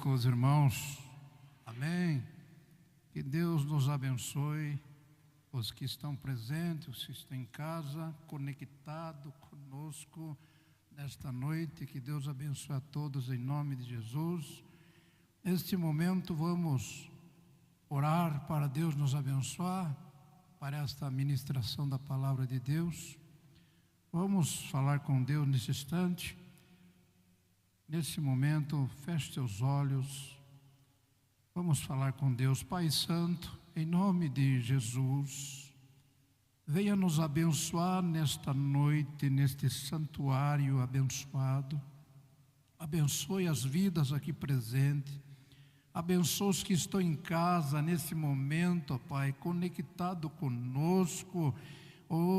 com os irmãos. Amém. Que Deus nos abençoe, os que estão presentes, os que estão em casa, conectados conosco nesta noite. Que Deus abençoe a todos em nome de Jesus. Neste momento vamos orar para Deus nos abençoar, para esta ministração da palavra de Deus. Vamos falar com Deus nesse instante. Nesse momento, feche seus olhos. Vamos falar com Deus. Pai Santo, em nome de Jesus, venha nos abençoar nesta noite, neste santuário abençoado. Abençoe as vidas aqui presentes. Abençoe os que estão em casa nesse momento, ó Pai, conectado conosco,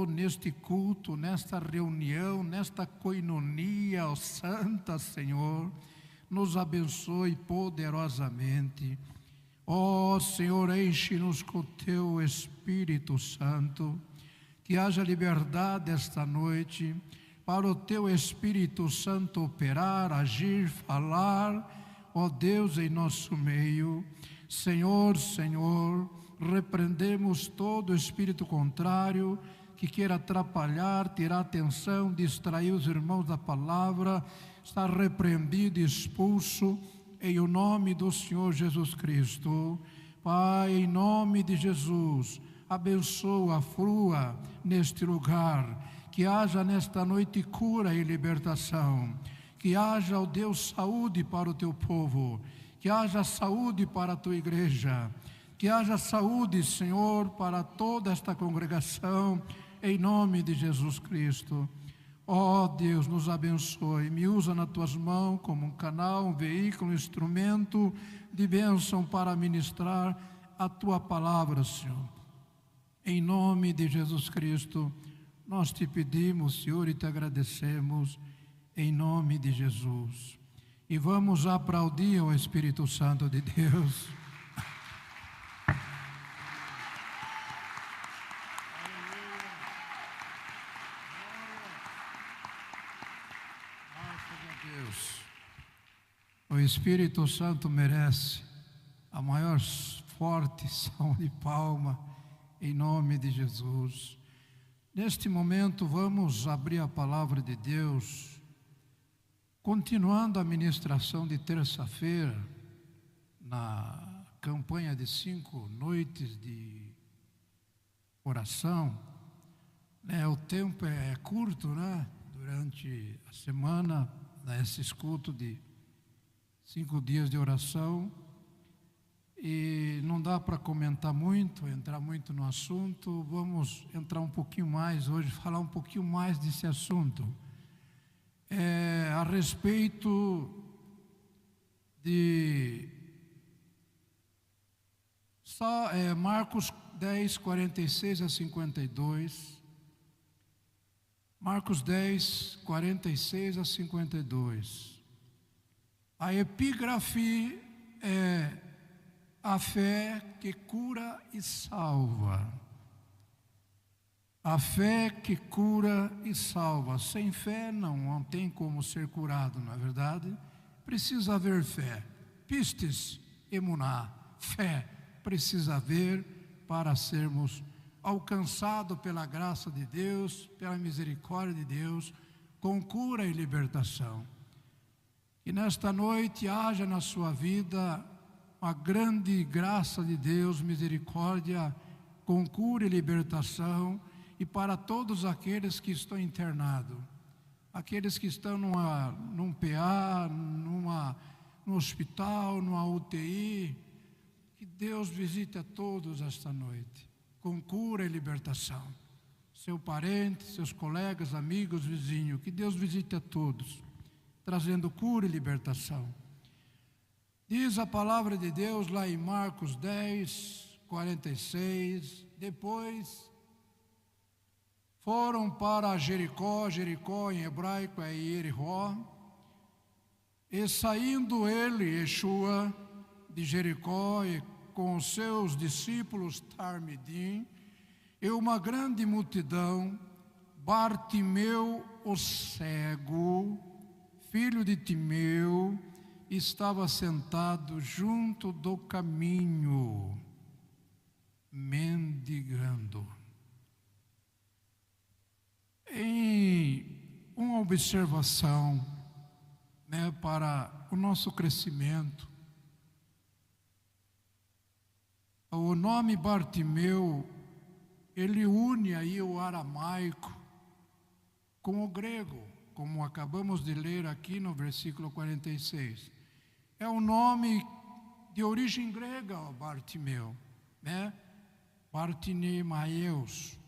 neste culto, nesta reunião, nesta coinonia, ó Santa Senhor, nos abençoe poderosamente. Ó Senhor, enche-nos com o Teu Espírito Santo, que haja liberdade esta noite, para o Teu Espírito Santo operar, agir, falar, ó Deus, em nosso meio. Senhor, repreendemos todo espírito contrário que queira atrapalhar, tirar atenção, distrair os irmãos da palavra. Está repreendido e expulso em o nome do Senhor Jesus Cristo. Pai, em nome de Jesus, abençoa, flua neste lugar, que haja nesta noite cura e libertação, que haja, ó Deus, saúde para o Teu povo, que haja saúde para a Tua igreja, que haja saúde, Senhor, para toda esta congregação, em nome de Jesus Cristo. Ó Deus, nos abençoe, me usa nas Tuas mãos como um canal, um veículo, um instrumento de bênção para ministrar a Tua palavra, Senhor. Em nome de Jesus Cristo, nós Te pedimos, Senhor, e Te agradecemos, em nome de Jesus. E vamos aplaudir o Espírito Santo de Deus. O Espírito Santo merece a maior forte salva de palma, em nome de Jesus. Neste momento vamos abrir a palavra de Deus, continuando a ministração de terça-feira, na campanha de 5 noites de oração. O tempo é curto, durante a semana, esse escuto de 5 dias de oração, e não dá para comentar muito, entrar muito no assunto. Vamos entrar um pouquinho mais hoje, falar um pouquinho mais desse assunto, a respeito de Marcos 10, 46 a 52, Marcos 10, 46 a 52. A epígrafe é: a fé que cura e salva. A fé que cura e salva. Sem fé não tem como ser curado, não é verdade? Precisa haver fé. Pistes, emuná, fé precisa haver para sermos alcançados pela graça de Deus, pela misericórdia de Deus, com cura e libertação. Que nesta noite haja na sua vida uma grande graça de Deus, misericórdia, com cura e libertação, e para todos aqueles que estão internados, aqueles que estão num PA, no hospital, numa UTI, que Deus visite a todos esta noite, com cura e libertação. Seu parente, seus colegas, amigos, vizinhos, que Deus visite a todos, trazendo cura e libertação. Diz a palavra de Deus lá em Marcos 10, 46, depois foram para Jericó, Jericó em hebraico é Jericó, e saindo ele, Yeshua, de Jericó, e com os seus discípulos Tarmidim, e uma grande multidão, Bartimeu o cego, filho de Timeu, estava sentado junto do caminho, mendigando. Em uma observação, para o nosso crescimento, o nome Bartimeu, ele une aí o aramaico com o grego, como acabamos de ler aqui no versículo 46. É um nome de origem grega, Bartimeu, Bartimaeus,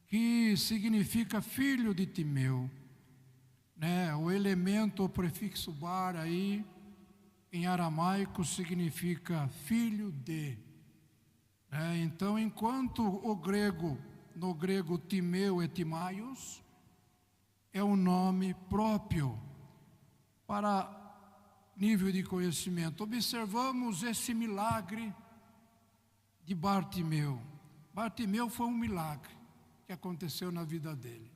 que significa filho de Timeu, o elemento, o prefixo bar aí, em aramaico significa filho de. Então, enquanto no grego Timeu e Timaios, é um nome próprio para nível de conhecimento. Observamos esse milagre de Bartimeu. Bartimeu foi um milagre que aconteceu na vida dele.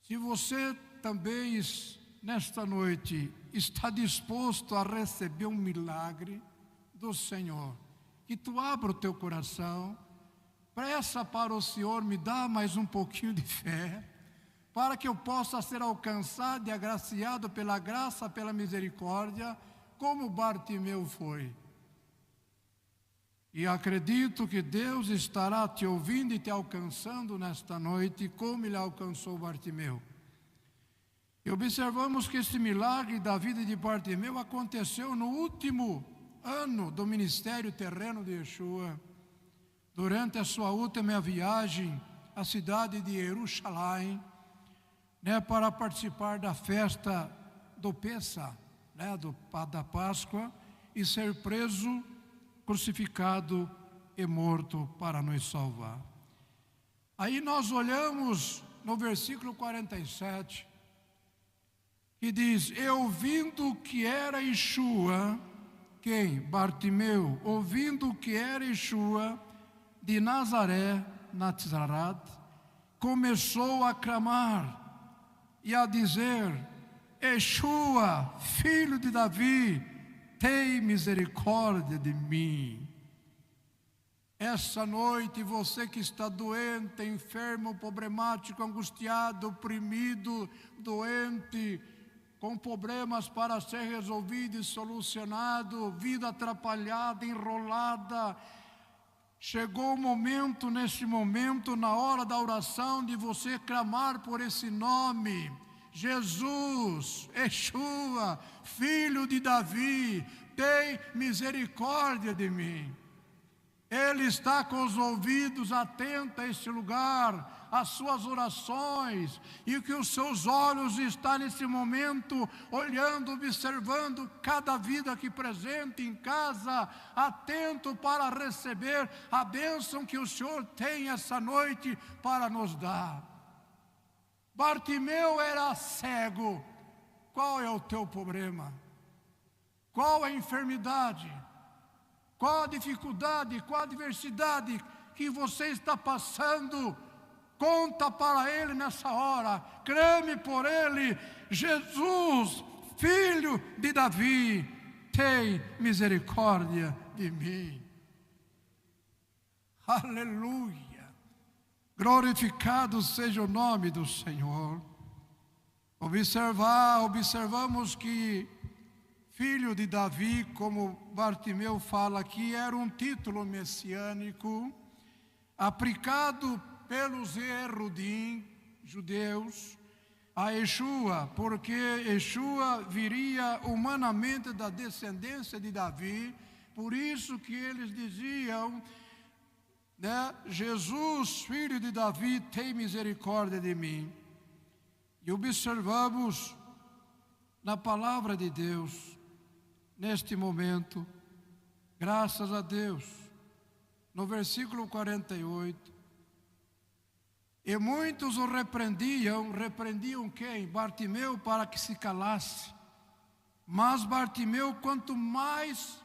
Se você também, nesta noite, está disposto a receber um milagre do Senhor, que tu abra o teu coração, peça para o Senhor, me dá mais um pouquinho de fé, para que eu possa ser alcançado e agraciado pela graça, pela misericórdia, como Bartimeu foi. E acredito que Deus estará te ouvindo e te alcançando nesta noite, como Ele alcançou Bartimeu. E observamos que esse milagre da vida de Bartimeu aconteceu no último ano do ministério terreno de Yeshua, durante a sua última viagem à cidade de Jerusalém, para participar da festa do Pessa, da Páscoa, e ser preso, crucificado e morto para nos salvar. Aí nós olhamos no versículo 47, que diz: e ouvindo que era Yeshua, quem? Bartimeu, ouvindo que era Yeshua de Nazaré, Nazaret, começou a clamar e a dizer: Yeshua, filho de Davi, tem misericórdia de mim. Essa noite, você que está doente, enfermo, problemático, angustiado, oprimido, doente, com problemas para ser resolvido e solucionado, vida atrapalhada, enrolada, chegou o momento, nesse momento, na hora da oração, de você clamar por esse nome: Jesus, Yeshua, filho de Davi, tem misericórdia de mim. Ele está com os ouvidos atentos a este lugar, às suas orações, e que os seus olhos estão nesse momento olhando, observando cada vida aqui presente em casa, atento para receber a bênção que o Senhor tem essa noite para nos dar. Bartimeu era cego. Qual é o teu problema? Qual a enfermidade? Qual a dificuldade, qual a adversidade que você está passando? Conta para Ele nessa hora, clame por Ele: Jesus, filho de Davi, tem misericórdia de mim. Aleluia, glorificado seja o nome do Senhor. Observamos que filho de Davi, como Bartimeu fala aqui, era um título messiânico aplicado pelos Erudim, judeus, a Yeshua, porque Yeshua viria humanamente da descendência de Davi. Por isso que eles diziam, Jesus, filho de Davi, tem misericórdia de mim. E observamos na palavra de Deus, neste momento, graças a Deus, no versículo 48, e muitos o repreendiam quem? Bartimeu, para que se calasse. Mas Bartimeu, quanto mais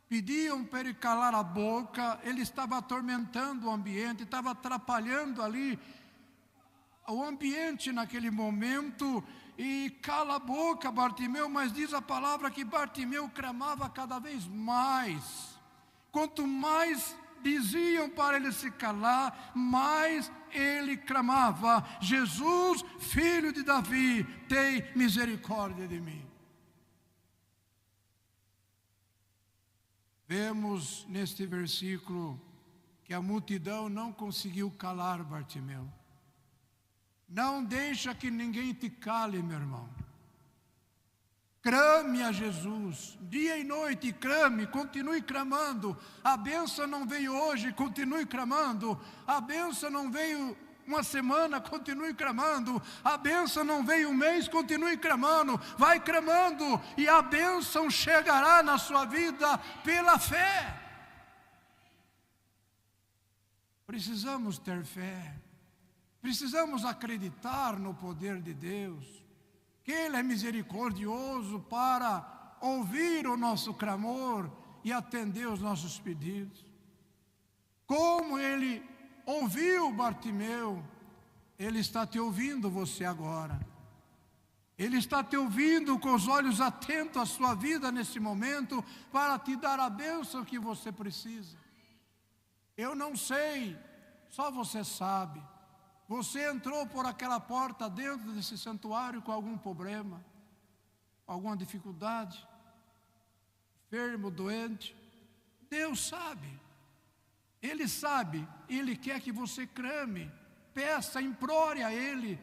pediam para ele calar a boca, ele estava atormentando o ambiente, estava atrapalhando ali o ambiente naquele momento, e cala a boca, Bartimeu, mas diz a palavra que Bartimeu clamava cada vez mais. Quanto mais diziam para ele se calar, mais ele clamava: Jesus, filho de Davi, tem misericórdia de mim. Vemos neste versículo que a multidão não conseguiu calar Bartimeu. Não deixa que ninguém te cale, meu irmão. Clame a Jesus, dia e noite, clame, continue clamando. A bênção não veio hoje, continue clamando. A bênção não veio uma semana, continue clamando. A bênção não veio um mês, continue clamando. Vai clamando e a bênção chegará na sua vida pela fé. Precisamos ter fé. Precisamos acreditar no poder de Deus, que Ele é misericordioso para ouvir o nosso clamor e atender os nossos pedidos. Como Ele ouviu Bartimeu, Ele está te ouvindo você agora. Ele está te ouvindo com os olhos atentos à sua vida nesse momento, para te dar a bênção que você precisa. Eu não sei, só você sabe. Você entrou por aquela porta dentro desse santuário com algum problema, alguma dificuldade, enfermo, doente. Deus sabe, Ele sabe, Ele quer que você clame, peça, implore a Ele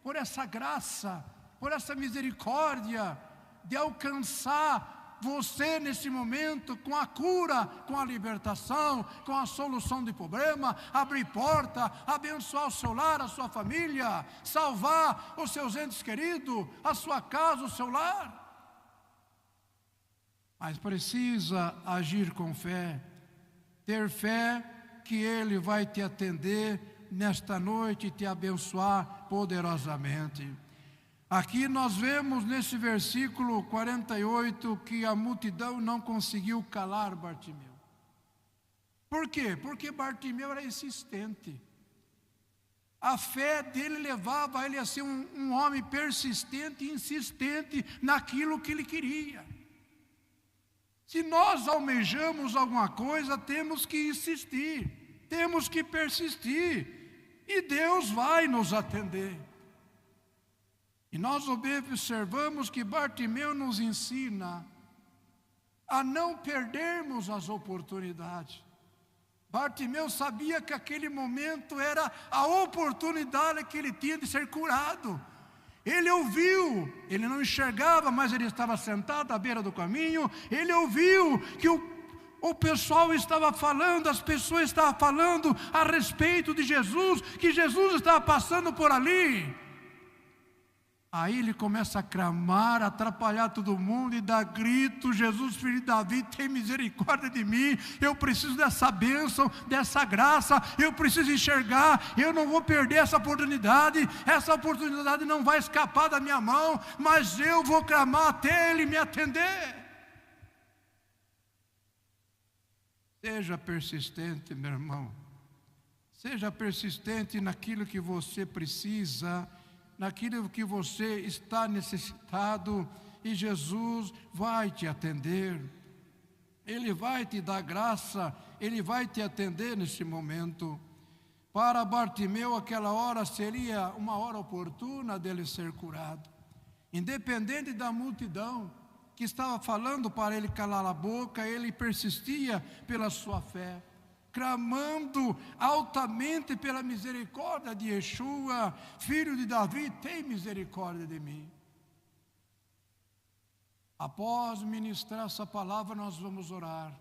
por essa graça, por essa misericórdia de alcançar você nesse momento com a cura, com a libertação, com a solução de problema, abrir porta, abençoar o seu lar, a sua família, salvar os seus entes queridos, a sua casa, o seu lar. Mas precisa agir com fé, ter fé que Ele vai te atender nesta noite e te abençoar poderosamente. Aqui nós vemos nesse versículo 48 que a multidão não conseguiu calar Bartimeu. Por quê? Porque Bartimeu era insistente. A fé dele levava ele a ser um homem persistente e insistente naquilo que ele queria. Se nós almejamos alguma coisa, temos que insistir, temos que persistir, e Deus vai nos atender. E nós observamos que Bartimeu nos ensina a não perdermos as oportunidades. Bartimeu sabia que aquele momento era a oportunidade que ele tinha de ser curado. Ele ouviu, ele não enxergava, mas ele estava sentado à beira do caminho. Ele ouviu que o pessoal estava falando, as pessoas estavam falando a respeito de Jesus, que Jesus estava passando por ali. Aí ele começa a clamar, a atrapalhar todo mundo e dar grito: Jesus, filho de Davi, tem misericórdia de mim. Eu preciso dessa bênção, dessa graça. Eu preciso enxergar. Eu não vou perder essa oportunidade. Essa oportunidade não vai escapar da minha mão, mas eu vou clamar até Ele me atender. Seja persistente, meu irmão. Seja persistente naquilo que você precisa, naquilo que você está necessitado, e Jesus vai te atender. Ele vai te dar graça, Ele vai te atender nesse momento. Para Bartimeu, aquela hora seria uma hora oportuna dele ser curado. Independente da multidão que estava falando para ele calar a boca, ele persistia pela sua fé, clamando altamente pela misericórdia de Yeshua, filho de Davi, tem misericórdia de mim. Após ministrar essa palavra, nós vamos orar,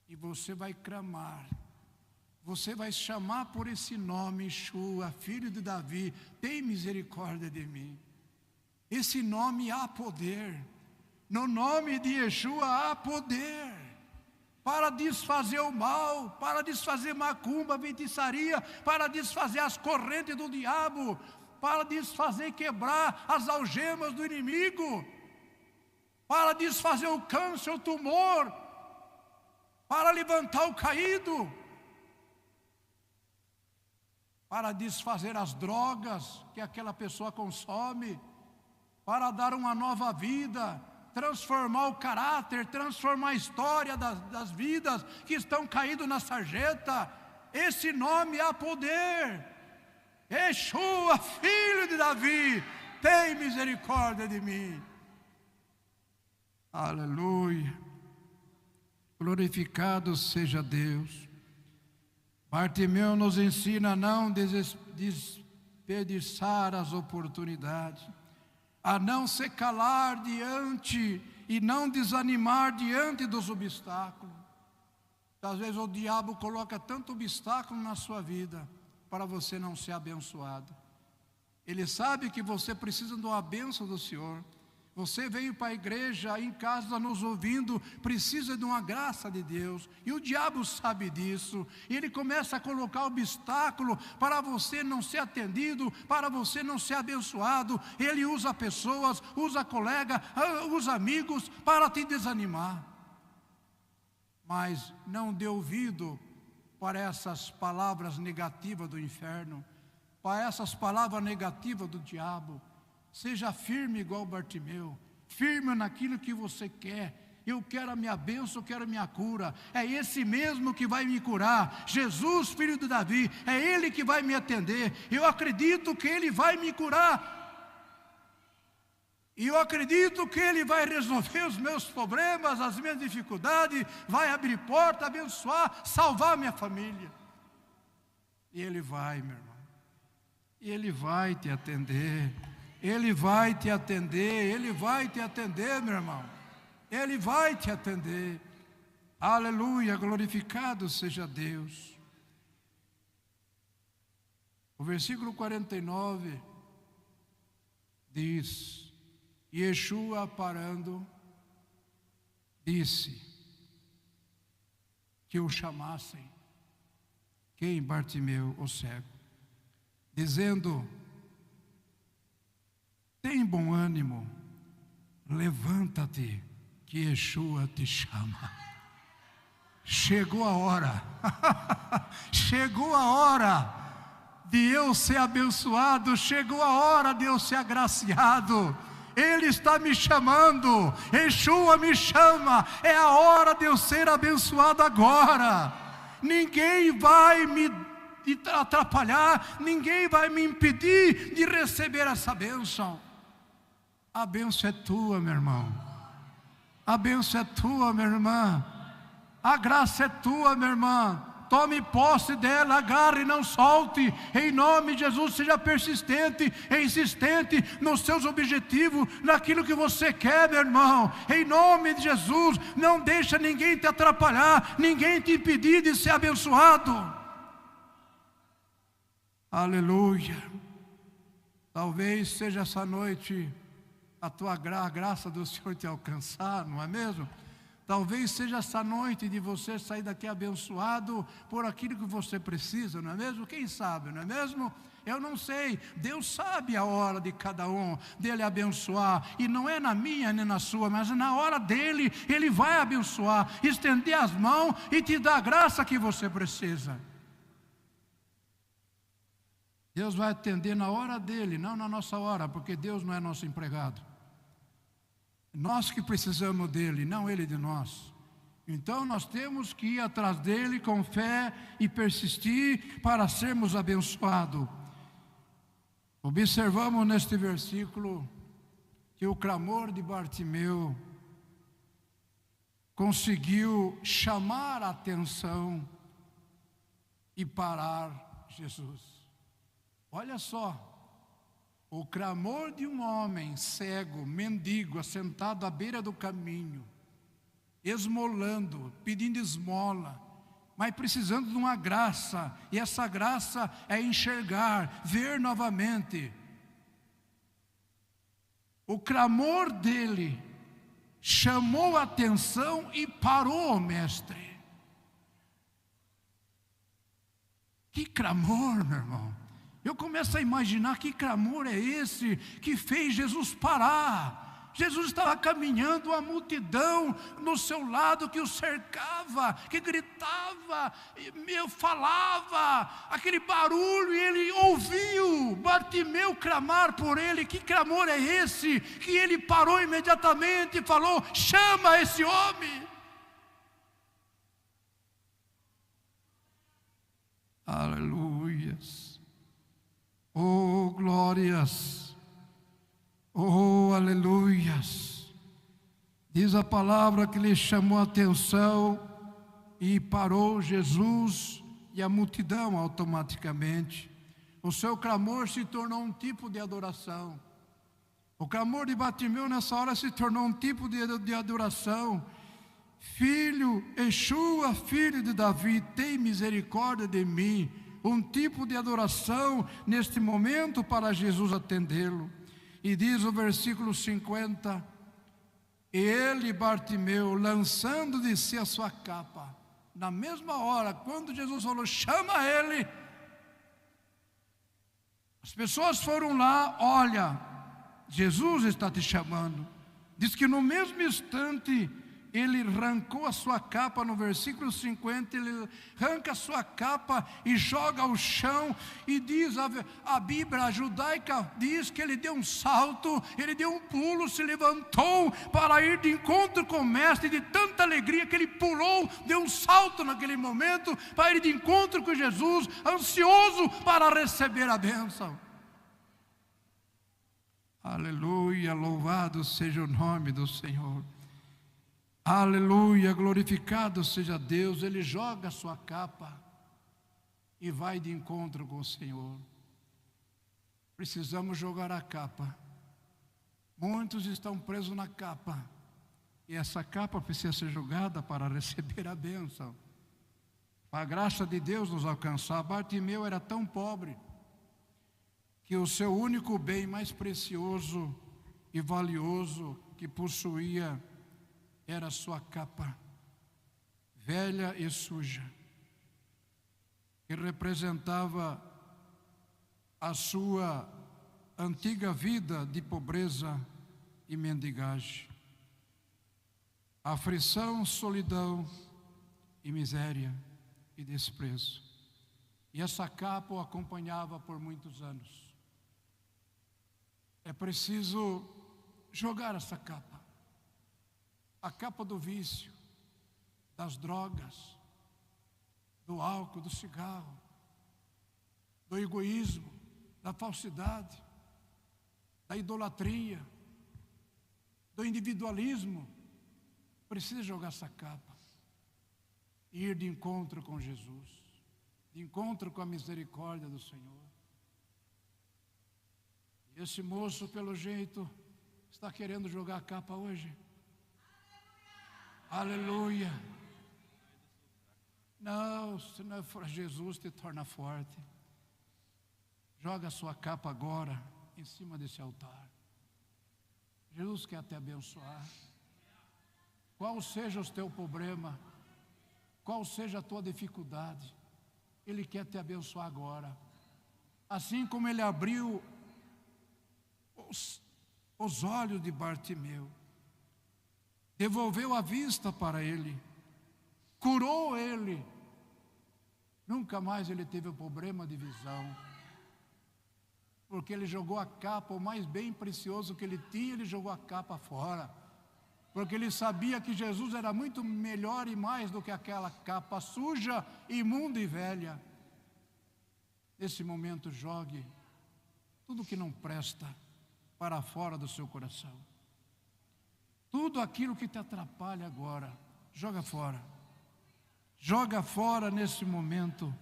e você vai clamar, você vai chamar por esse nome: Yeshua, filho de Davi, tem misericórdia de mim. Esse nome há poder, no nome de Yeshua há poder para desfazer o mal, para desfazer macumba, feitiçaria, para desfazer as correntes do diabo, para desfazer e quebrar as algemas do inimigo, para desfazer o câncer, o tumor, para levantar o caído, para desfazer as drogas que aquela pessoa consome, para dar uma nova vida, transformar o caráter, transformar a história das vidas que estão caídas na sarjeta. Esse nome há poder. Yeshua, filho de Davi, tem misericórdia de mim. Aleluia. Glorificado seja Deus. Bartimeu nos ensina a não desperdiçar as oportunidades, a não se calar diante e não desanimar diante dos obstáculos. Às vezes o diabo coloca tanto obstáculo na sua vida para você não ser abençoado. Ele sabe que você precisa de uma bênção do Senhor. Você veio para a igreja, em casa nos ouvindo, precisa de uma graça de Deus. E o diabo sabe disso. E ele começa a colocar obstáculo para você não ser atendido, para você não ser abençoado. Ele usa pessoas, usa colegas, usa amigos para te desanimar. Mas não dê ouvido para essas palavras negativas do inferno, para essas palavras negativas do diabo. Seja firme igual Bartimeu, firme naquilo que você quer. Eu quero a minha bênção, eu quero a minha cura. É esse mesmo que vai me curar. Jesus, filho de Davi, é Ele que vai me atender. Eu acredito que Ele vai me curar. E eu acredito que Ele vai resolver os meus problemas, as minhas dificuldades, vai abrir porta, abençoar, salvar minha família. E Ele vai, meu irmão. E Ele vai te atender. Ele vai te atender, Ele vai te atender, meu irmão. Ele vai te atender. Aleluia, glorificado seja Deus. O versículo 49 diz: Yeshua parando, disse que o chamassem. Quem? Bartimeu, o cego, dizendo: tem bom ânimo, levanta-te, que Yeshua te chama. Chegou a hora, chegou a hora de eu ser abençoado, chegou a hora de eu ser agraciado. Ele está me chamando, Yeshua me chama, é a hora de eu ser abençoado agora. Ninguém vai me atrapalhar, ninguém vai me impedir de receber essa bênção. A bênção é tua, meu irmão. A bênção é tua, minha irmã. A graça é tua, minha irmã. Tome posse dela, agarre e não solte. Em nome de Jesus, seja persistente e insistente nos seus objetivos, naquilo que você quer, meu irmão. Em nome de Jesus, não deixa ninguém te atrapalhar, ninguém te impedir de ser abençoado. Aleluia. Talvez seja essa noite a graça do Senhor te alcançar, não é mesmo? Talvez seja essa noite de você sair daqui abençoado por aquilo que você precisa, não é mesmo? Quem sabe, não é mesmo? Eu não sei, Deus sabe a hora de cada um, dele abençoar, e não é na minha nem na sua, mas na hora dele, ele vai abençoar, estender as mãos e te dar a graça que você precisa. Deus vai atender na hora dele, não na nossa hora, porque Deus não é nosso empregado. Nós que precisamos dele, não ele de nós. Então nós temos que ir atrás dele com fé e persistir para sermos abençoados. Observamos neste versículo que o clamor de Bartimeu conseguiu chamar a atenção e parar Jesus. Olha só. O clamor de um homem cego, mendigo, assentado à beira do caminho, esmolando, pedindo esmola, mas precisando de uma graça, e essa graça é enxergar, ver novamente. O clamor dele chamou a atenção e parou o mestre. Que clamor, meu irmão! Eu começo a imaginar que clamor é esse que fez Jesus parar. Jesus estava caminhando, uma multidão no seu lado que o cercava, que gritava, falava, aquele barulho, e ele ouviu Bartimeu clamar por ele. Que clamor é esse? Que ele parou imediatamente e falou: chama esse homem. Aleluias, oh glórias. Oh, aleluias. Diz a palavra que lhe chamou a atenção e parou Jesus e a multidão automaticamente. O seu clamor se tornou um tipo de adoração. O clamor de Bartimeu nessa hora se tornou um tipo de adoração. Filho, Yeshua, filho de Davi, tem misericórdia de mim. Um tipo de adoração neste momento para Jesus atendê-lo. E diz o versículo 50, ele, Bartimeu, lançando de si a sua capa, na mesma hora, quando Jesus falou, chama ele, as pessoas foram lá, olha, Jesus está te chamando. Diz que no mesmo instante, ele arrancou a sua capa, no versículo 50, ele arranca a sua capa e joga ao chão, e diz a Bíblia judaica, diz que ele deu um salto, ele deu um pulo, se levantou para ir de encontro com o mestre, de tanta alegria que ele pulou, deu um salto naquele momento, para ir de encontro com Jesus, ansioso para receber a bênção. Aleluia, louvado seja o nome do Senhor. Aleluia, glorificado seja Deus. Ele joga a sua capa e vai de encontro com o Senhor. Precisamos jogar a capa. Muitos estão presos na capa, e essa capa precisa ser jogada para receber a bênção, para a graça de Deus nos alcançar. Bartimeu era tão pobre que o seu único bem mais precioso e valioso que possuía era a sua capa, velha e suja, que representava a sua antiga vida de pobreza e mendigagem, aflição, solidão e miséria e desprezo. E essa capa o acompanhava por muitos anos. É preciso jogar essa capa. A capa do vício, das drogas, do álcool, do cigarro, do egoísmo, da falsidade, da idolatria, do individualismo. Precisa jogar essa capa e ir de encontro com Jesus, de encontro com a misericórdia do Senhor. E esse moço, pelo jeito, está querendo jogar a capa hoje. Aleluia. Não, se não for Jesus, te torna forte. Joga a sua capa agora em cima desse altar. Jesus quer te abençoar. Qual seja o teu problema, qual seja a tua dificuldade, Ele quer te abençoar agora. Assim como Ele abriu os olhos de Bartimeu, devolveu a vista para ele, curou ele, nunca mais ele teve o problema de visão, porque ele jogou a capa, o mais bem precioso que ele tinha, ele jogou a capa fora, porque ele sabia que Jesus era muito melhor e mais do que aquela capa suja, imunda e velha. Nesse momento, jogue tudo que não presta para fora do seu coração. Tudo aquilo que te atrapalha agora, joga fora. Joga fora nesse momento.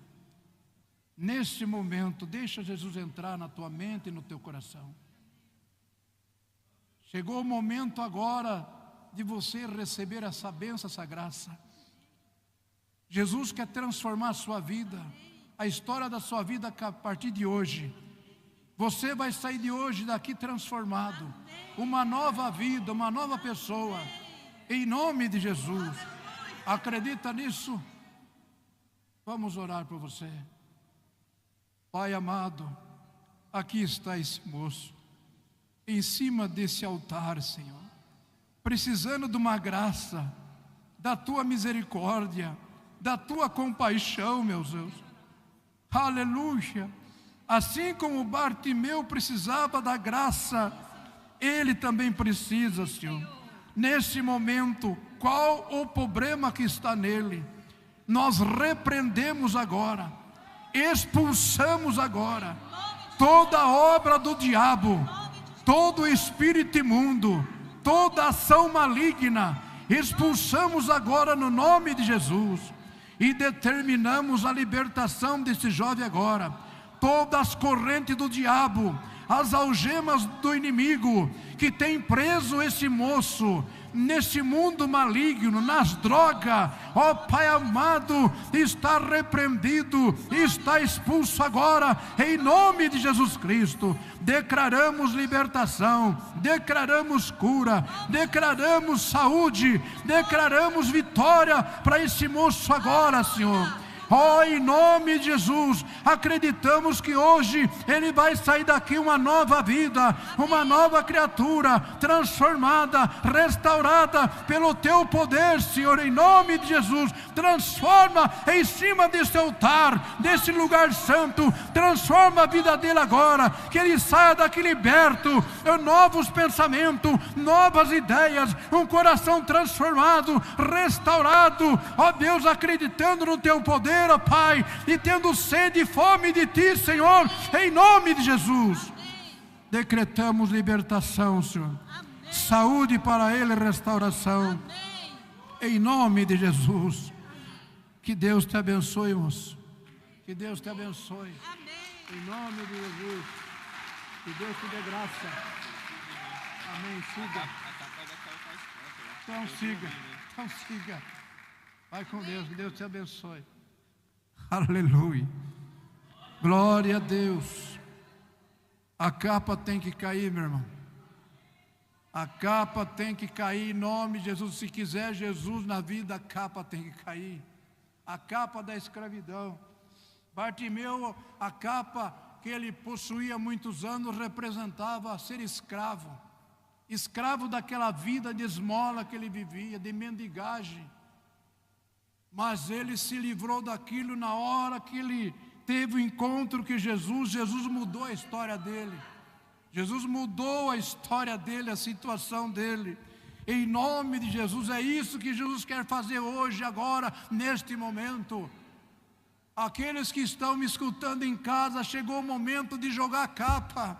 Nesse momento, deixa Jesus entrar na tua mente e no teu coração. Chegou o momento agora de você receber essa bênção, essa graça. Jesus quer transformar a sua vida, a história da sua vida a partir de hoje. Você vai sair de hoje daqui transformado, uma nova vida, uma nova pessoa, em nome de Jesus. Acredita nisso? Vamos orar por você. Pai amado, aqui está esse moço. em cima desse altar, Senhor, precisando de uma graça, da Tua misericórdia, da Tua compaixão, meu Deus. Aleluia. Assim como Bartimeu precisava da graça, ele também precisa, Senhor. Nesse momento, qual o problema que está nele? Nós repreendemos agora, expulsamos agora toda a obra do diabo, todo espírito imundo, toda ação maligna, expulsamos agora no nome de Jesus e determinamos a libertação desse jovem agora. Todas as correntes do diabo, as algemas do inimigo que tem preso esse moço nesse mundo maligno, nas drogas, ó Pai amado, está repreendido, está expulso agora, em nome de Jesus Cristo. Declaramos libertação, declaramos cura, declaramos saúde, declaramos vitória para esse moço agora, Senhor. Oh, em nome de Jesus, acreditamos que hoje ele vai sair daqui uma nova vida, uma nova criatura, transformada, restaurada pelo Teu poder, Senhor, em nome de Jesus. Transforma em cima desse altar, desse lugar santo, transforma a vida dele agora, que ele saia daqui liberto, novos pensamentos, novas ideias, um coração transformado, restaurado, ó Deus, acreditando no Teu poder, ó Pai, e tendo sede e fome de Ti, Senhor, em nome de Jesus. Decretamos libertação, Senhor. Amém. Saúde para ele, restauração. Amém. Em nome de Jesus. Que Deus te abençoe, moço. Que Deus te abençoe. Amém. Em nome de Jesus. Que Deus te dê graça. Amém. Siga. Então siga. Então siga. Vai com Deus. Que Deus te abençoe. Aleluia. Glória a Deus. A capa tem que cair, meu irmão. A capa tem que cair em nome de Jesus. Se quiser Jesus na vida, a capa tem que cair. A capa da escravidão. Bartimeu, a capa que ele possuía há muitos anos, representava ser escravo. Escravo daquela vida de esmola que ele vivia, de mendigagem. Mas ele se livrou daquilo na hora que ele teve o encontro com Jesus. Jesus mudou a história dele. Jesus mudou a história dele, a situação dele. Em nome de Jesus, é isso que Jesus quer fazer hoje, agora, neste momento. Aqueles que estão me escutando em casa, chegou o momento de jogar a capa,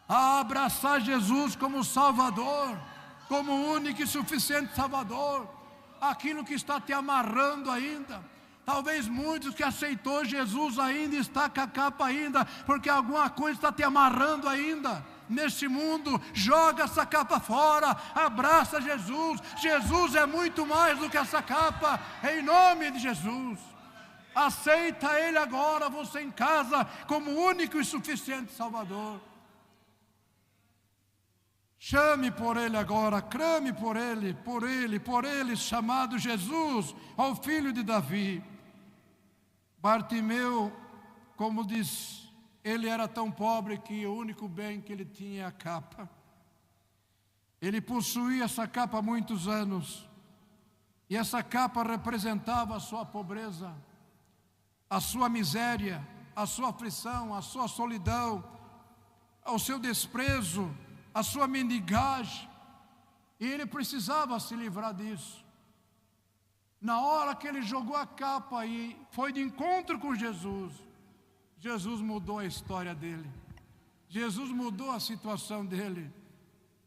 a abraçar Jesus como Salvador, como único e suficiente Salvador. Aquilo que está te amarrando ainda, talvez muitos que aceitou Jesus ainda está com a capa ainda, porque alguma coisa está te amarrando ainda neste mundo. Joga essa capa fora, abraça Jesus. Jesus é muito mais do que essa capa, em nome de Jesus. Aceita Ele agora, você em casa, como único e suficiente Salvador. Chame por Ele agora, clame por Ele, chamado Jesus, ao Filho de Davi. Bartimeu, como diz, ele era tão pobre que o único bem que ele tinha é a capa. Ele possuía essa capa há muitos anos, e essa capa representava a sua pobreza, a sua miséria, a sua aflição, a sua solidão, o seu desprezo, a sua mendigagem, e ele precisava se livrar disso. Na hora que ele jogou a capa e foi de encontro com Jesus, Jesus mudou a história dele, Jesus mudou a situação dele.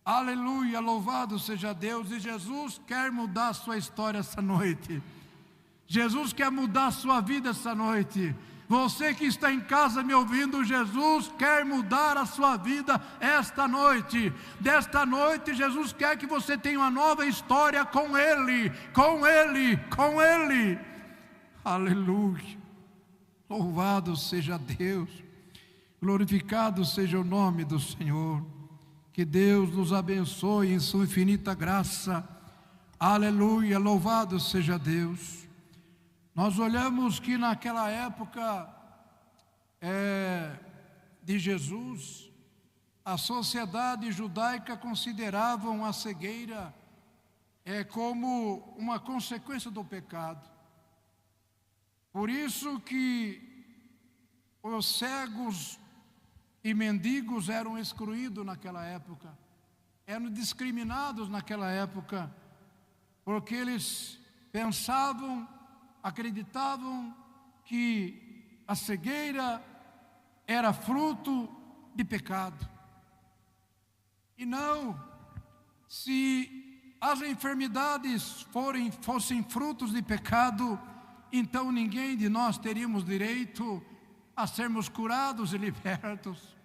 Aleluia, louvado seja Deus. E Jesus quer mudar a sua história essa noite. Jesus quer mudar a sua vida essa noite. Você que está em casa me ouvindo, Jesus quer mudar a sua vida esta noite. Desta noite, Jesus quer que você tenha uma nova história com Ele, com Ele, com Ele. Aleluia. Louvado seja Deus. Glorificado seja o nome do Senhor. Que Deus nos abençoe em sua infinita graça. Aleluia. Louvado seja Deus. Nós olhamos que naquela época de Jesus, a sociedade judaica consideravam a cegueira como uma consequência do pecado. Por isso que os cegos e mendigos eram excluídos naquela época, eram discriminados naquela época, porque eles pensavam, acreditavam que a cegueira era fruto de pecado. E não, se as enfermidades fossem frutos de pecado, então ninguém de nós teríamos direito a sermos curados e libertos.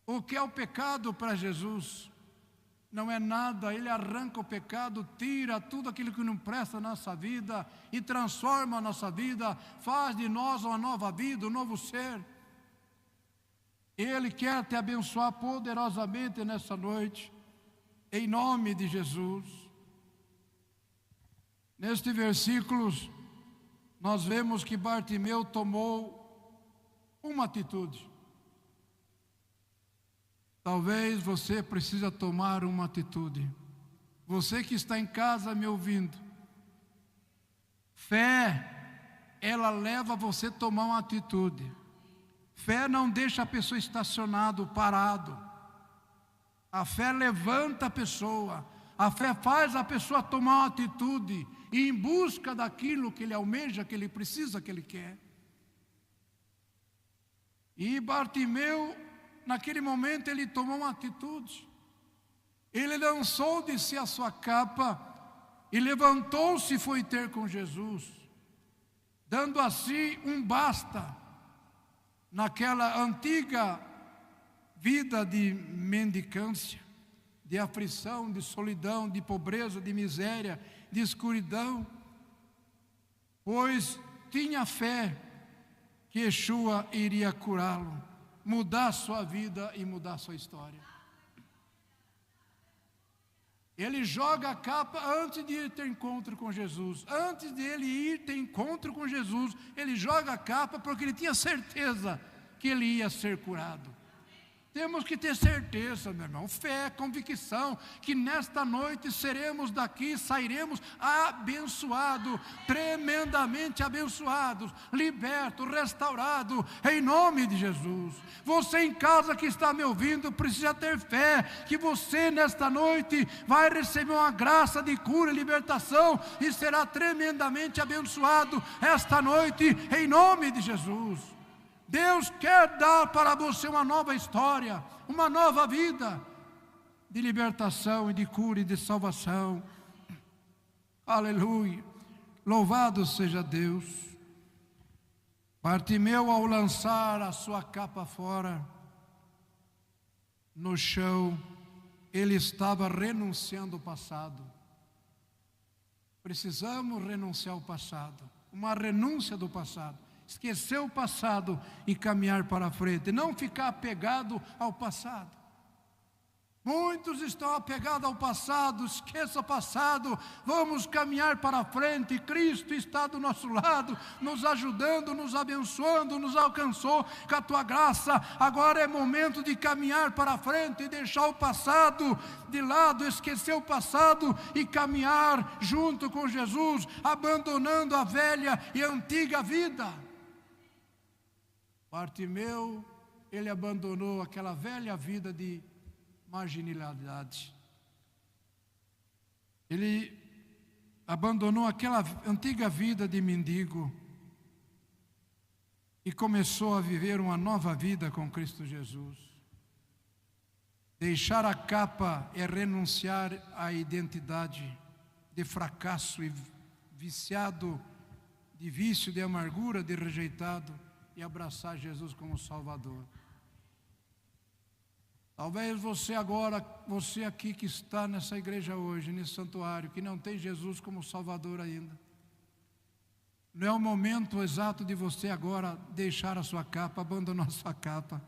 O que é o pecado para Jesus? Não é nada. Ele arranca o pecado, tira tudo aquilo que não presta na nossa vida e transforma a nossa vida, faz de nós uma nova vida, um novo ser. Ele quer te abençoar poderosamente nessa noite, em nome de Jesus. Neste versículo, nós vemos que Bartimeu tomou uma atitude. Talvez você precisa tomar uma atitude. Você que está em casa me ouvindo, fé, ela leva você a tomar uma atitude. Fé não deixa a pessoa estacionado, parado. A fé levanta a pessoa. A fé faz a pessoa tomar uma atitude e ir em busca daquilo que ele almeja, que ele precisa, que ele quer. E Bartimeu, naquele momento, ele tomou uma atitude. Ele lançou de si a sua capa e levantou-se e foi ter com Jesus, dando a si um basta naquela antiga vida de mendicância, de aflição, de solidão, de pobreza, de miséria, de escuridão, pois tinha fé que Yeshua iria curá-lo, mudar sua vida e mudar sua história. Ele joga a capa antes de ir ter encontro com Jesus. Antes de ele ir ter encontro com Jesus, ele joga a capa porque ele tinha certeza que ele ia ser curado. Temos que ter certeza, meu irmão, fé, convicção, que nesta noite seremos daqui, sairemos abençoados, tremendamente abençoados, libertos, restaurados, em nome de Jesus. Você em casa que está me ouvindo, precisa ter fé, que você nesta noite vai receber uma graça de cura e libertação, e será tremendamente abençoado esta noite, em nome de Jesus. Deus quer dar para você uma nova história, uma nova vida de libertação e de cura e de salvação. Aleluia, louvado seja Deus. Bartimeu, ao lançar a sua capa fora, no chão, ele estava renunciando ao passado. Precisamos renunciar ao passado, uma renúncia do passado. Esquecer o passado e caminhar para frente, não ficar apegado ao passado. Muitos estão apegados ao passado, esqueça o passado, vamos caminhar para frente. Cristo está do nosso lado, nos ajudando, nos abençoando, nos alcançou com a tua graça. Agora é momento de caminhar para frente e deixar o passado de lado, esquecer o passado e caminhar junto com Jesus, abandonando a velha e antiga vida. Bartimeu, ele abandonou aquela velha vida de marginalidade. Ele abandonou aquela antiga vida de mendigo e começou a viver uma nova vida com Cristo Jesus. Deixar a capa é renunciar à identidade de fracasso e viciado, de vício, de amargura, de rejeitado, e abraçar Jesus como Salvador. Talvez você aqui que está nessa igreja hoje, nesse santuário, que não tem Jesus como Salvador ainda. Não é o momento exato de você agora deixar a sua capa, abandonar a sua capa.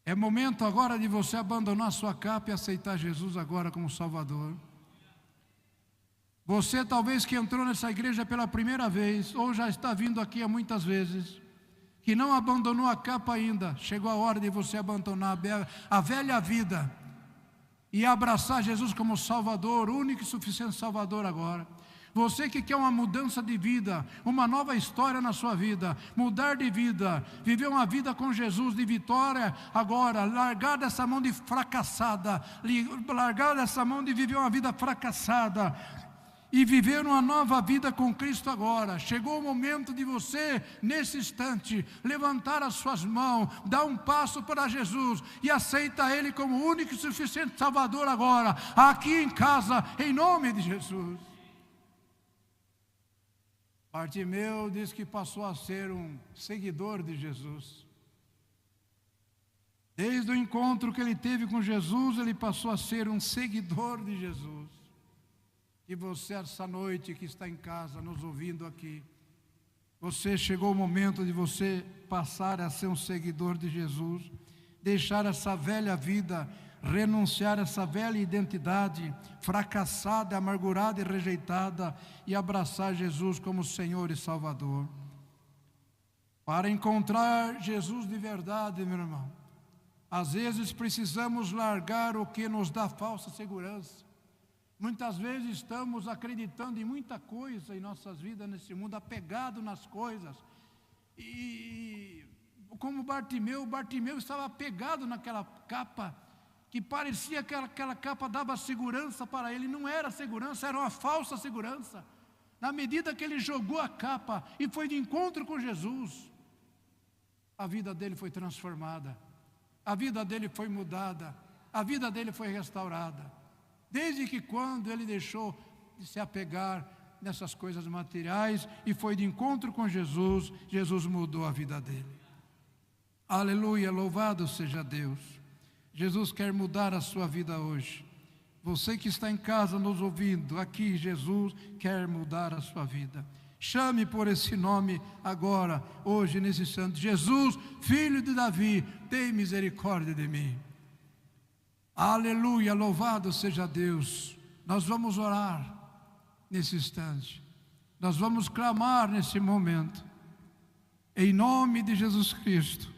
É momento agora de você abandonar a sua capa e aceitar Jesus agora como Salvador. Você talvez que entrou nessa igreja pela primeira vez, ou já está vindo aqui há muitas vezes, que não abandonou a capa ainda, chegou a hora de você abandonar a velha vida e abraçar Jesus como Salvador, único e suficiente Salvador agora. Você que quer uma mudança de vida, uma nova história na sua vida, mudar de vida, viver uma vida com Jesus de vitória agora, largar dessa mão de fracassada, largar dessa mão de viver uma vida fracassada e viver uma nova vida com Cristo agora. Chegou o momento de você, nesse instante, levantar as suas mãos, dar um passo para Jesus e aceita Ele como único e suficiente Salvador agora, aqui em casa, em nome de Jesus. Bartimeu diz que passou a ser um seguidor de Jesus. Desde o encontro que ele teve com Jesus, ele passou a ser um seguidor de Jesus. E você, essa noite que está em casa, nos ouvindo aqui, chegou o momento de você passar a ser um seguidor de Jesus, deixar essa velha vida, renunciar a essa velha identidade fracassada, amargurada e rejeitada e abraçar Jesus como Senhor e Salvador. Para encontrar Jesus de verdade, meu irmão, às vezes precisamos largar o que nos dá falsa segurança. Muitas vezes estamos acreditando em muita coisa em nossas vidas nesse mundo, apegado nas coisas. E como Bartimeu estava apegado naquela capa, que parecia que aquela capa dava segurança para ele. Não era segurança, era uma falsa segurança. Na medida que ele jogou a capa e foi de encontro com Jesus, a vida dele foi transformada, a vida dele foi mudada, a vida dele foi restaurada. Desde que quando ele deixou de se apegar nessas coisas materiais e foi de encontro com Jesus, Jesus mudou a vida dele. Aleluia, louvado seja Deus. Jesus quer mudar a sua vida hoje. Você que está em casa nos ouvindo, aqui Jesus quer mudar a sua vida. Chame por esse nome agora, hoje, nesse instante. Jesus, filho de Davi, tem misericórdia de mim. Aleluia, louvado seja Deus. Nós vamos orar nesse instante. Nós vamos clamar nesse momento. Em nome de Jesus Cristo.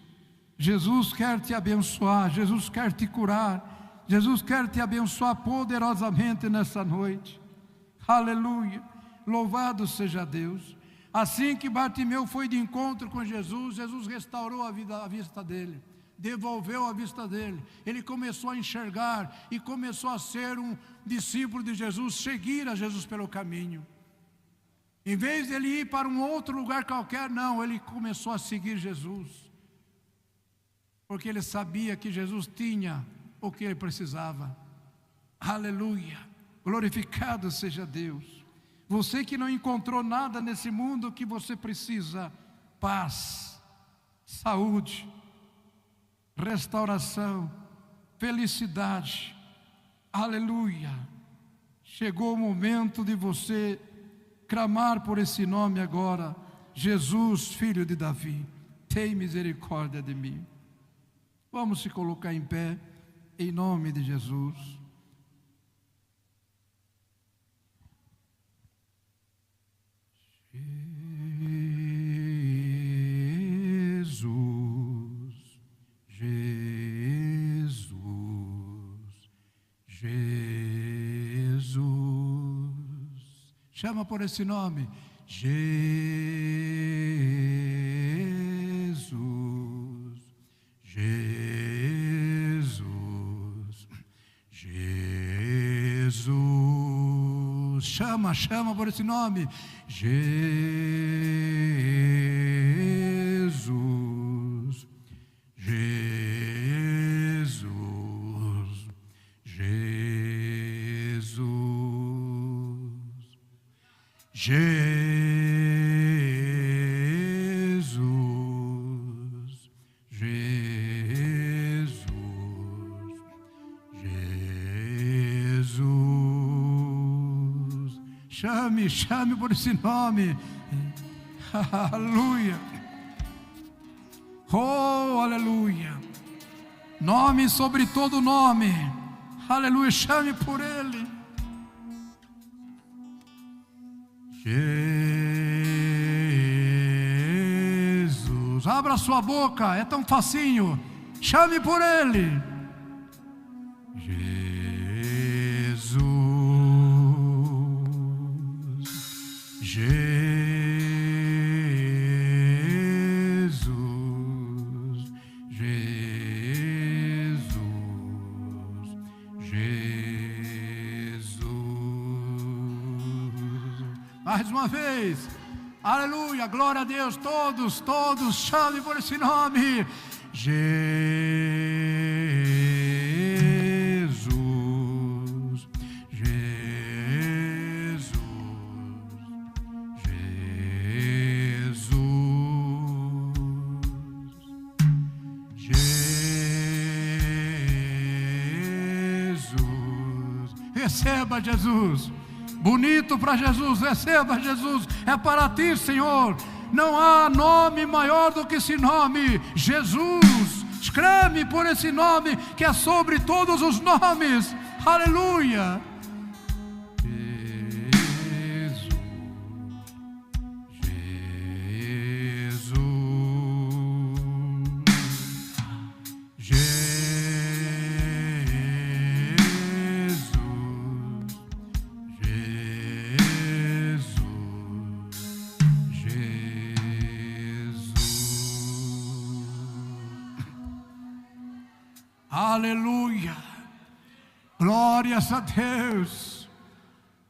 Jesus quer te abençoar, Jesus quer te curar, Jesus quer te abençoar poderosamente nessa noite. Aleluia, louvado seja Deus. Assim que Bartimeu foi de encontro com Jesus, Jesus restaurou a vista dele, devolveu a vista dele. Ele começou a enxergar e começou a ser um discípulo de Jesus, seguir a Jesus pelo caminho. Em vez de ele ir para um outro lugar qualquer, não, ele começou a seguir Jesus. Porque ele sabia que Jesus tinha o que ele precisava. Aleluia, glorificado seja Deus. Você que não encontrou nada nesse mundo que você precisa: paz, saúde, restauração, felicidade. Aleluia. Chegou o momento de você clamar por esse nome agora: Jesus, filho de Davi, tem misericórdia de mim. Vamos se colocar em pé, em nome de Jesus. Jesus, Jesus, Jesus. Chama por esse nome. Jesus, Jesus, Jesus. Chama por esse nome. Jesus, Jesus, Jesus, Jesus, Jesus, Jesus. Chame por esse nome. Aleluia. Oh, aleluia. Nome sobre todo nome. Aleluia, chame por ele. Jesus, Jesus. Abra sua boca, é tão facinho. Chame por Ele. Jesus, Jesus, Jesus, Jesus. Mais uma vez. Aleluia, glória a Deus. Todos, chame por esse nome. Jesus, Jesus, Jesus, Jesus. Receba Jesus. Bonito para Jesus, receba Jesus, é para ti, Senhor. Não há nome maior do que esse nome, Jesus. Escreve por esse nome que é sobre todos os nomes. Aleluia. Aleluia, glórias a Deus.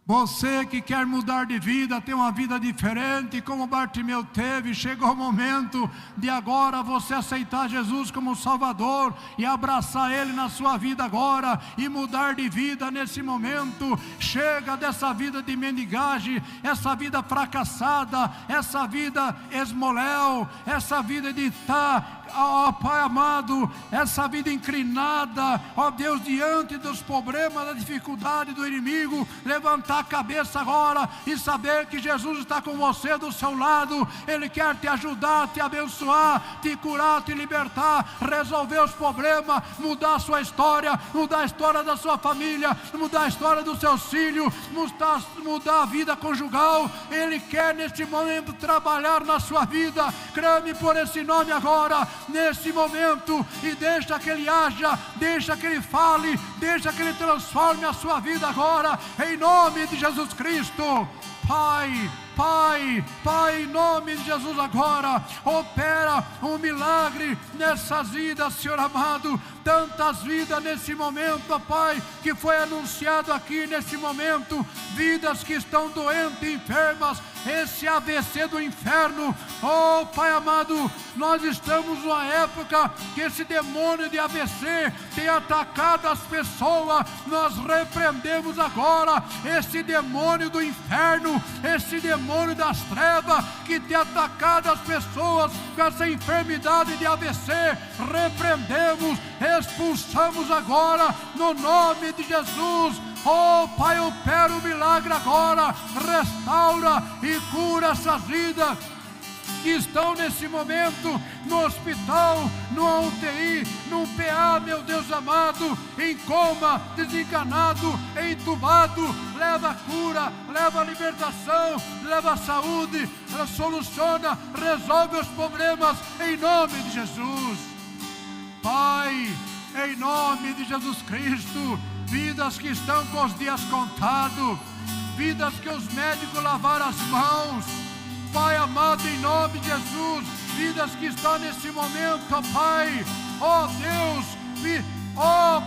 Você que quer mudar de vida, ter uma vida diferente, como Bartimeu teve, chegou o momento de agora você aceitar Jesus como Salvador e abraçar Ele na sua vida agora e mudar de vida nesse momento. Chega dessa vida de mendigagem, essa vida fracassada, essa vida esmoléu, essa vida de estar, ó Pai amado, essa vida inclinada, ó Deus, diante dos problemas, da dificuldade do inimigo. Levantar a cabeça agora e saber que Jesus está com você do seu lado. Ele quer te ajudar, te abençoar, te curar, te libertar, resolver os problemas, mudar a sua história, mudar a história da sua família, mudar a história dos seus filhos, mudar a vida conjugal. Ele quer neste momento trabalhar na sua vida. Clame por esse nome agora, nesse momento, e deixa que Ele haja, deixa que Ele fale, deixa que Ele transforme a sua vida agora, em nome de Jesus Cristo. Pai, em nome de Jesus agora, opera um milagre nessas vidas, Senhor amado. Tantas vidas nesse momento, ó Pai, que foi anunciado aqui nesse momento, vidas que estão doentes, enfermas, esse AVC do inferno. Oh Pai amado, nós estamos numa época que esse demônio de AVC tem atacado as pessoas. Nós repreendemos agora esse demônio do inferno, esse demônio das trevas que tem atacado as pessoas com essa enfermidade de AVC. Repreendemos, expulsamos agora no nome de Jesus. Oh Pai, opera o milagre agora, restaura e cura essas vidas que estão nesse momento no hospital, no UTI, no PA, meu Deus amado, em coma, desenganado, entubado. Leva a cura, leva a libertação, leva a saúde, soluciona, resolve os problemas em nome de Jesus. Pai, em nome de Jesus Cristo, vidas que estão com os dias contados, vidas que os médicos lavaram as mãos, Pai amado, em nome de Jesus, vidas que estão nesse momento, ó Pai, ó Deus,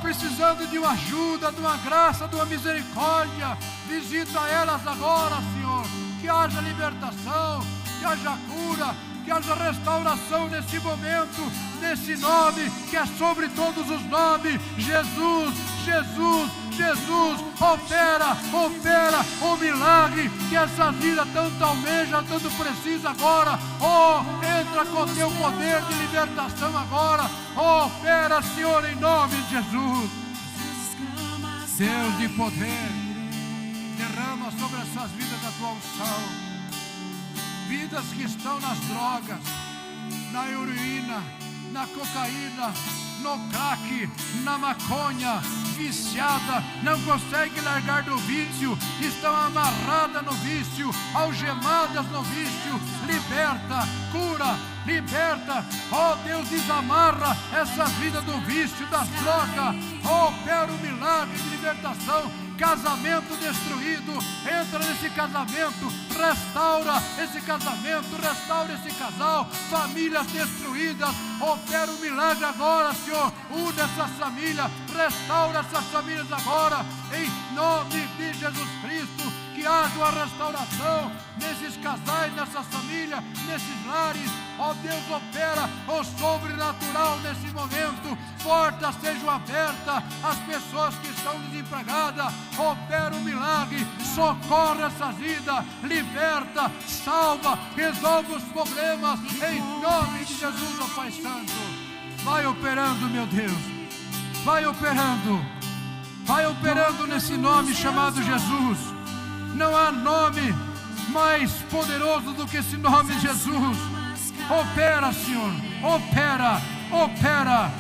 precisando de uma ajuda, de uma graça, de uma misericórdia. Visita elas agora, Senhor, que haja libertação, que haja cura, que haja restauração nesse momento, nesse nome que é sobre todos os nomes, Jesus, Jesus, Jesus. Opera o milagre que essa vida tanto almeja, tanto precisa agora. Oh, entra com teu poder de libertação agora. Opera, Senhor, em nome de Jesus. Deus de poder, derrama sobre essas vidas a tua unção. Vidas que estão nas drogas, na heroína, na cocaína, no crack, na maconha, viciada, não consegue largar do vício, estão amarradas no vício, algemadas no vício. Liberta, cura, liberta, ó Deus, desamarra essa vida do vício, das drogas, ó, opera o milagre de libertação. Casamento destruído, entra nesse casamento, restaura esse casamento, restaura esse casal. Famílias destruídas, opera o milagre agora, Senhor. Une essas famílias, restaura essas famílias agora, em nome de Jesus Cristo. Que haja uma restauração nesses casais, nessas famílias, nesses lares. Ó Deus, opera o sobrenatural nesse momento. Portas sejam abertas, as pessoas que estão desempregadas, opera o milagre, socorre essa vida, liberta, salva, resolve os problemas, em nome de Jesus, ó Pai Santo. Vai operando, meu Deus, vai operando nesse nome chamado Jesus. Não há nome mais poderoso do que esse nome de Jesus. Opera, Senhor, opera, opera.